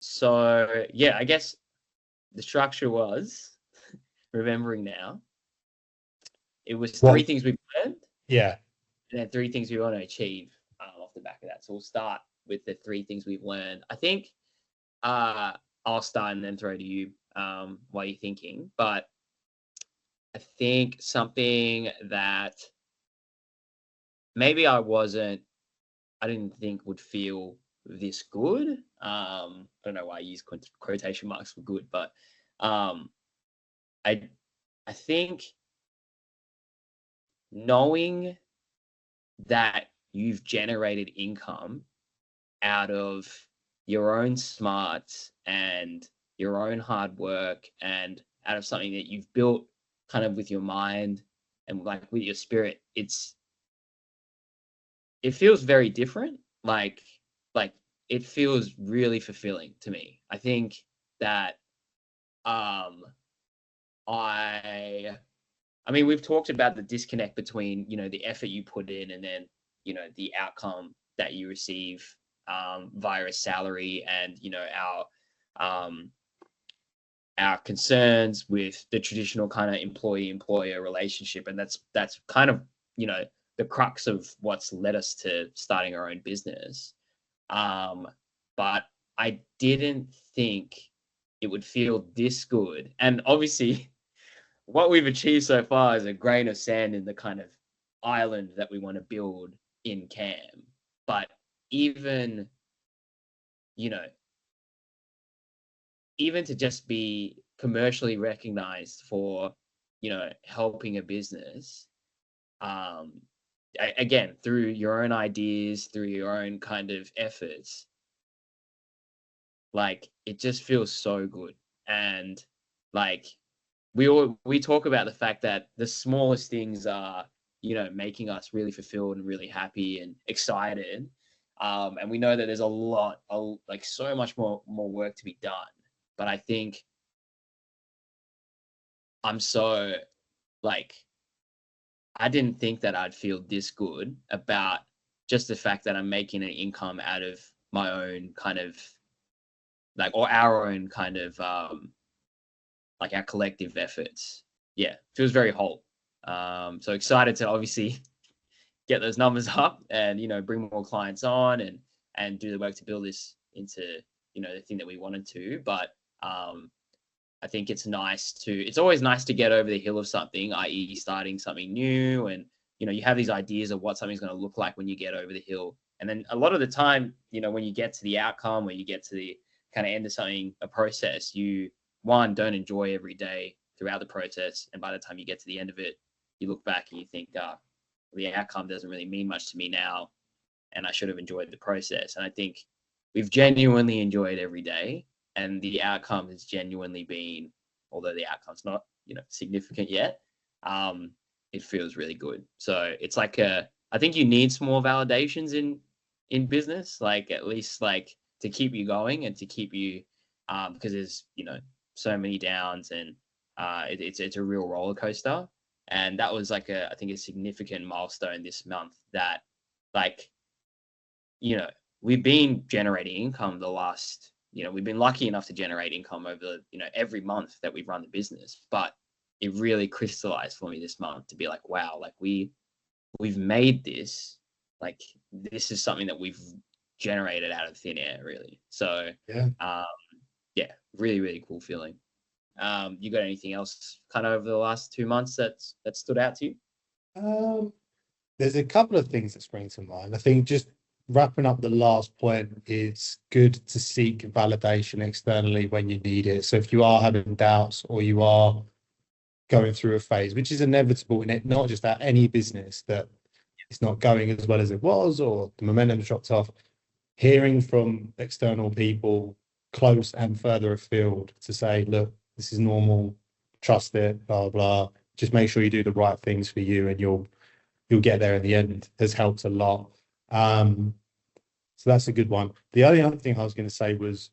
So yeah, I guess the structure was remembering now. It was three Well, things we've learned, yeah. and then three things we want to achieve off the back of that. So we'll start with the three things we've learned. I think I'll start and then throw to you while you're thinking. But I think something that maybe I didn't think would feel this good. I don't know why I use quotation marks for good, but um, I I think knowing that you've generated income out of your own smarts and your own hard work and out of something that you've built kind of with your mind and like with your spirit, it feels very different. Like it feels really fulfilling to me. I think that um I I mean, we've talked about the disconnect between, the effort you put in and then, the outcome that you receive via a salary and, um, our concerns with the traditional kind of employee-employer relationship. And that's kind of, the crux of what's led us to starting our own business. Um, but I didn't think it would feel this good. And obviously, what we've achieved so far is a grain of sand in the kind of island that we want to build in Cam. But even, you know, even to just be commercially recognized for, helping a business, um, again, through your own ideas, through your own kind of efforts, like it just feels so good. And like we talk about the fact that the smallest things are, making us really fulfilled and really happy and excited. And we know that there's like so much more work to be done. But I think I'm so like I didn't think that I'd feel this good about just the fact that I'm making an income out of my own kind of like or our own kind of like our collective efforts. Yeah, feels very whole. So excited to obviously get those numbers up and bring more clients on and do the work to build this into the thing that we wanted to. But I think it's always nice to get over the hill of something, i.e., starting something new, and you have these ideas of what something's going to look like when you get over the hill. And then a lot of the time, when you get to the outcome, when you get to the kind of end of something, a process, you one don't enjoy every day throughout the process, and by the time you get to the end of it, you look back and you think, the outcome doesn't really mean much to me now, and I should have enjoyed the process. And I think we've genuinely enjoyed every day, and the outcome has genuinely been, although the outcome's not significant yet, um, it feels really good. So it's like I think you need small validations in business, like at least like to keep you going and to keep you because there's so many downs and it's a real roller coaster. And that was like I think a significant milestone this month that like you know we've been generating income the last we've been lucky enough to generate income over every month that we've run the business, but it really crystallized for me this month to be like, wow, like we've made this, like this is something that we've generated out of thin air, really. So Yeah. um yeah, really really cool feeling. You got anything else kind of over the last 2 months that stood out to you? Um, there's a couple of things that spring to mind. I think just wrapping up the last point, it's good to seek validation externally when you need it. So if you are having doubts or you are going through a phase, which is inevitable in it, not just at any business that it's not going as well as it was or the momentum's dropped off, hearing from external people close and further afield to say, look, this is normal, trust it, blah, blah. Just make sure you do the right things for you and you'll get there in the end has helped a lot. Um, so that's a good one. The only other thing I was going to say was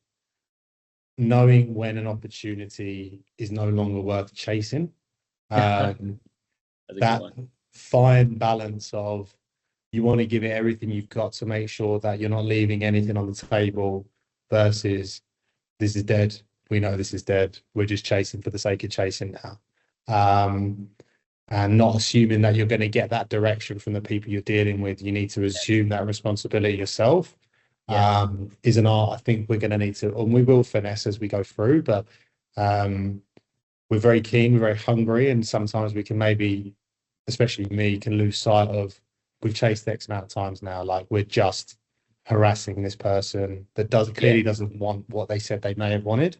knowing when an opportunity is no longer worth chasing. That's Um, a good that one. fine balance of you want to give it everything you've got to make sure that you're not leaving anything on the table versus this is dead. We know this is dead. We're just chasing for the sake of chasing now. Um, and not assuming that you're going to get that direction from the people you're dealing with. You need to assume that responsibility yourself. Yeah. Is an art I think we're going to need to, and we will finesse as we go through, but we're very keen, we're very hungry, and sometimes we can maybe, especially me, can lose sight of we've chased X amount of times now. Like we're just harassing this person that Yeah. clearly doesn't want what they said they may have wanted.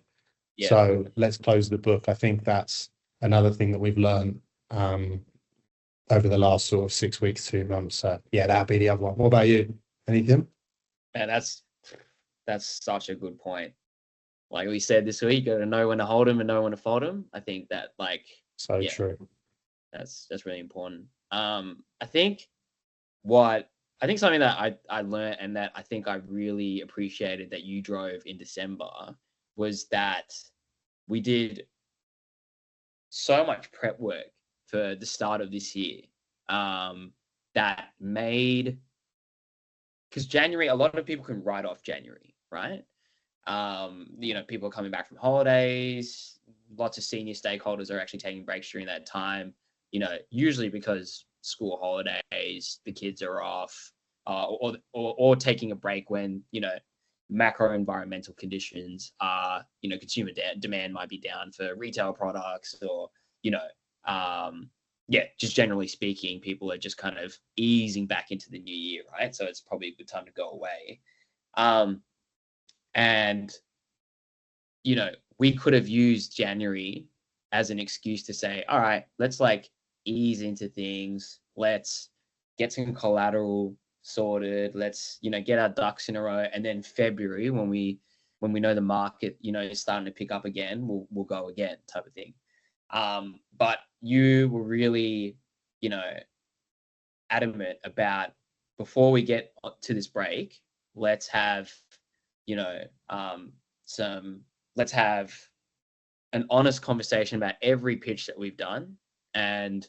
Yeah. So let's close the book. I think that's another thing that we've learned over the last sort of 6 weeks, 2 months. So yeah, that'd be the other one. What about you? Anything? Man, that's such a good point. Like we said this week, you got to know when to hold them and know when to fold them. I think that, like, So yeah, true. that's really important. I think what I think something that I learned and that I think I really appreciated that you drove in December was that we did so much prep work for the start of this year, that made, because January, a lot of people can write off January, right? People are coming back from holidays. Lots of senior stakeholders are actually taking breaks during that time. Usually because school holidays, the kids are off, or taking a break when macro environmental conditions are, consumer demand might be down for retail products, or just generally speaking, people are just kind of easing back into the new year, right? So it's probably a good time to go away. And we could have used January as an excuse to say, all right, let's like ease into things. Let's get some collateral sorted. Let's, get our ducks in a row. And then February, when we know the market, is starting to pick up again, we'll go again, type of thing. But you were really, adamant about, before we get to this break, let's have, let's have an honest conversation about every pitch that we've done, and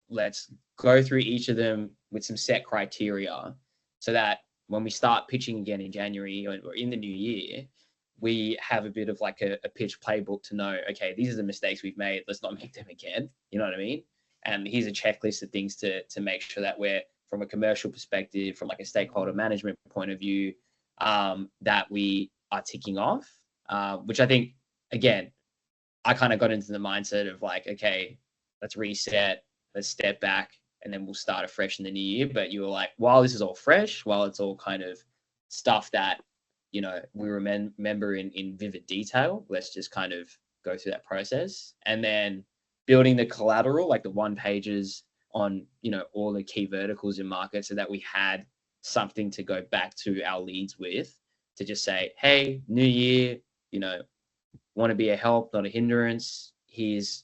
let's go through each of them with some set criteria, so that when we start pitching again in January or in the new year, we have a bit of like a pitch playbook to know, okay, these are the mistakes we've made, let's not make them again. You know what I mean? And here's a checklist of things to make sure that we're, from a commercial perspective, from like a stakeholder management point of view, that we are ticking off, which I think, again, I kind of got into the mindset of like, okay, let's reset, let's step back, and then we'll start afresh in the new year. But you were like, while this is all fresh, while it's all kind of stuff that, we remember in vivid detail, let's just kind of go through that process. And then building the collateral, like the one pages on, all the key verticals in market, so that we had something to go back to our leads with, to just say, hey, new year, want to be a help, not a hindrance. Here's,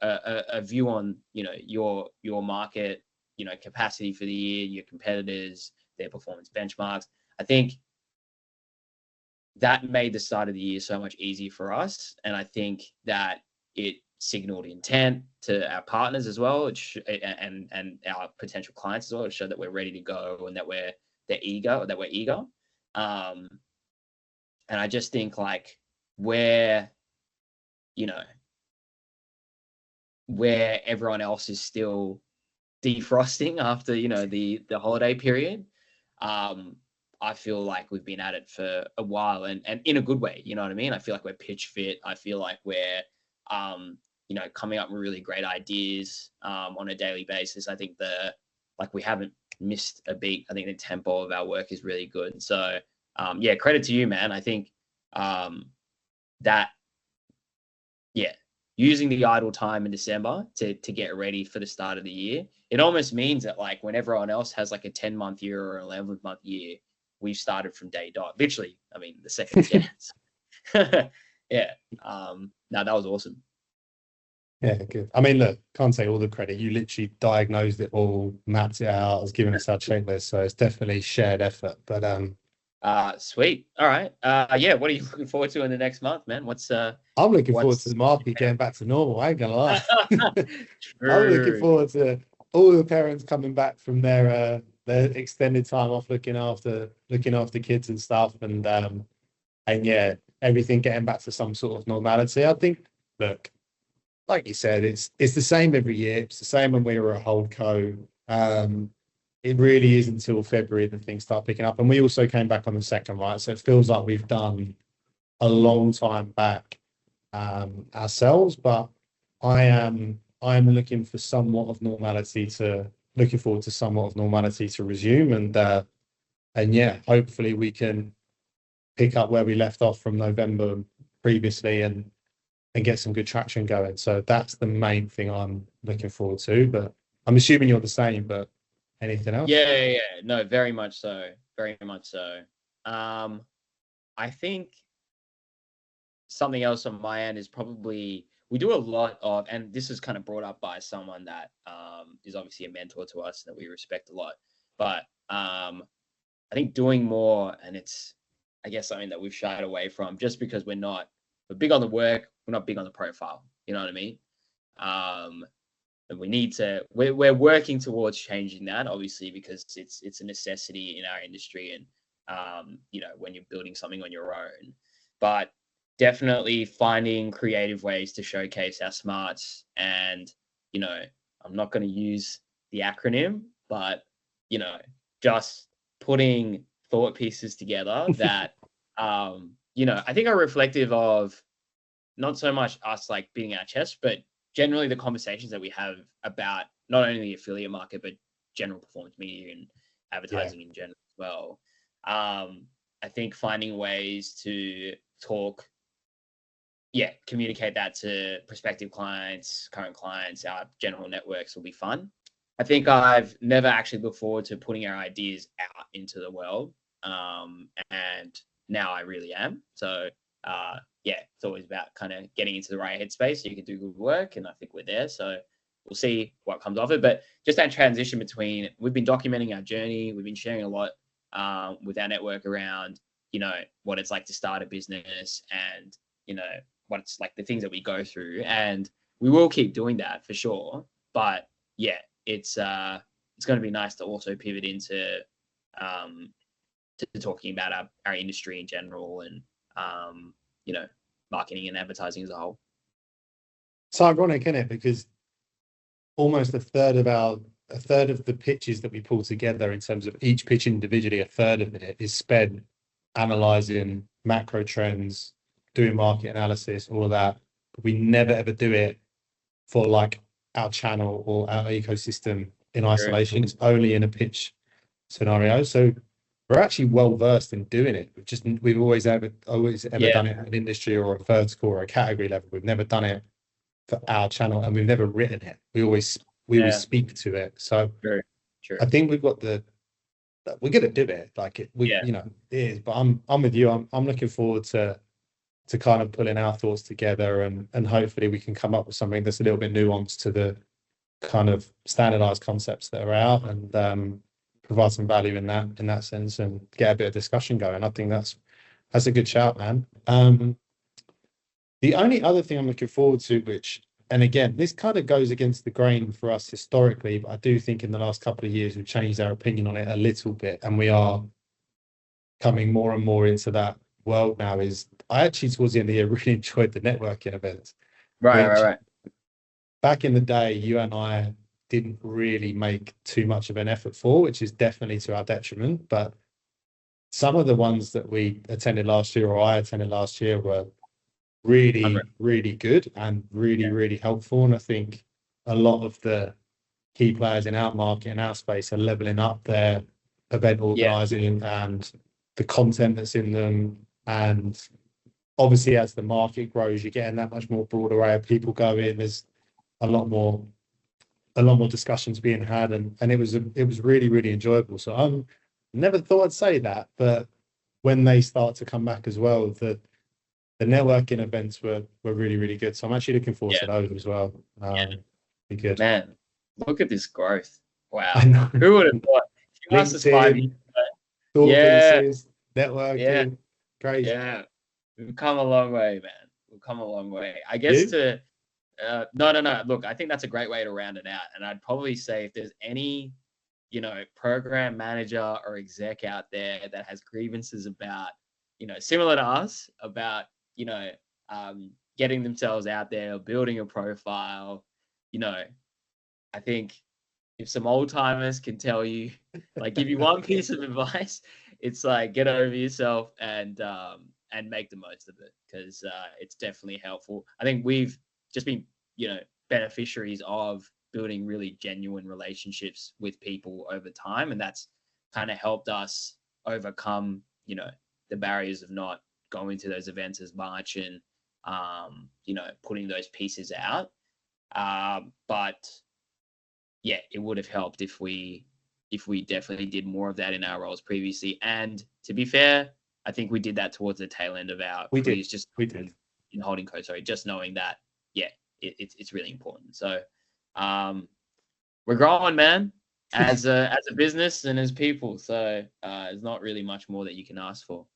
a view on, your market, capacity for the year, your competitors, their performance benchmarks. I think that made the start of the year so much easier for us. And I think that it signaled intent to our partners as well, and our potential clients as well, to show that we're ready to go, and that we're eager. And I just think, like, where everyone else is still defrosting after the holiday period, I feel like we've been at it for a while, and in a good way. You know what I mean? I feel like we're pitch fit. I feel like we're coming up with really great ideas on a daily basis. I think we haven't missed a beat. I think the tempo of our work is really good. So credit to you, man. I think that using the idle time in December to get ready for the start of the year, it almost means that, like, when everyone else has like a 10-month year or 11-month year, we've started from day dot. Literally, I mean, the second of Jan. Yeah. No, that was awesome. Yeah, good. I mean, look, can't take all the credit. You literally diagnosed it all, mapped it out, has given us our checklist, so it's definitely shared effort. But sweet. All right. What are you looking forward to in the next month, man? I'm looking forward to the market getting back to normal. I ain't gonna lie. I'm looking forward to all the parents coming back from their extended time off, looking after kids and stuff, and and yeah, everything getting back to some sort of normality. I think, look, like you said, it's the same every year. It's the same when we were at Holdco. It really is until February that things start picking up, and we also came back on the second, right? So it feels like we've done a long time back ourselves, but I am looking forward to somewhat of normality to resume, and yeah, hopefully we can pick up where we left off from November previously and get some good traction going. So that's the main thing I'm looking forward to. But I'm assuming you're the same, but anything else? Yeah. No, very much so. Very much so. I think something else on my end is probably we do a lot of, and this is kind of brought up by someone that is obviously a mentor to us that we respect a lot. But I think doing more, and it's I guess something that we've shied away from just because we're big on the work, we're not big on the profile. You know what I mean? Um, and we're working towards changing that, obviously, because it's a necessity in our industry, and when you're building something on your own. But definitely finding creative ways to showcase our smarts, and I'm not going to use the acronym, but just putting thought pieces together that I think are reflective of not so much us like beating our chest, but generally the conversations that we have about not only the affiliate market, but general performance media and Yeah. advertising in general as well. I think finding ways to communicate that to prospective clients, current clients, our general networks will be fun. I think I've never actually looked forward to putting our ideas out into the world. And now I really am. So, it's always about kind of getting into the right headspace so you can do good work. And I think we're there. So we'll see what comes of it. But just that transition between, we've been documenting our journey. We've been sharing a lot with our network around, what it's like to start a business and, what it's like, the things that we go through. And we will keep doing that for sure. But yeah, it's going to be nice to also pivot into to talking about our industry in general and marketing and advertising as a whole. It's ironic, isn't it? Because almost a third of the pitches that we pull together in terms of each pitch individually, a third of it is spent analyzing macro trends, doing market analysis, all of that. But we never ever do it for like our channel or our ecosystem in isolation. It's only in a pitch scenario. So we're actually well versed in doing it. We've always ever done it at an industry or a vertical or a category level. We've never done it for our channel, and we've never written it. We always speak to it. So True. I think we're gonna do it. Like it is. But I'm with you. I'm looking forward to kind of pulling our thoughts together, and hopefully we can come up with something that's a little bit nuanced to the kind of standardized concepts that are out, and provide some value in that sense, and get a bit of discussion going. I think that's a good shout, man. The only other thing I'm looking forward to, which, and again, this kind of goes against the grain for us historically, but I do think in the last couple of years we've changed our opinion on it a little bit, and we are coming more and more into that world now. Is I actually towards the end of the year really enjoyed the networking events. Right. Back in the day, you and I didn't really make too much of an effort for, which is definitely to our detriment. But some of the ones that we attended last year, or I attended last year, were really, really good and really, really helpful. And I think a lot of the key players in our market, in our space, are leveling up their event organizing and the content that's in them. And obviously, as the market grows, you're getting that much more broad array of people going. There's a lot more discussions being had, and it was really, really enjoyable. So I never thought I'd say that, but when they start to come back as well, the networking events were really, really good. So I'm actually looking forward to those as well. Be good. Man, look at this growth. Wow. I know. Who would have thought? If you asked us 5 years ago, networking, crazy. Yeah. We've come a long way, man. We've come a long way. I guess no. Look, I think that's a great way to round it out. And I'd probably say if there's any, program manager or exec out there that has grievances about, similar to us about, getting themselves out there, building a profile. I think if some old timers can tell you, like, give you one piece of advice, it's like get over yourself and make the most of it, because it's definitely helpful. I think we've just been, beneficiaries of building really genuine relationships with people over time, and that's kind of helped us overcome, the barriers of not going to those events as much and putting those pieces out. But yeah, it would have helped if we definitely did more of that in our roles previously. And to be fair, I think we did that towards the tail end of our careers, just we did in holding coach. Sorry, just knowing that, yeah, it's really important. So we're growing, man, as a business and as people. So there's not really much more that you can ask for.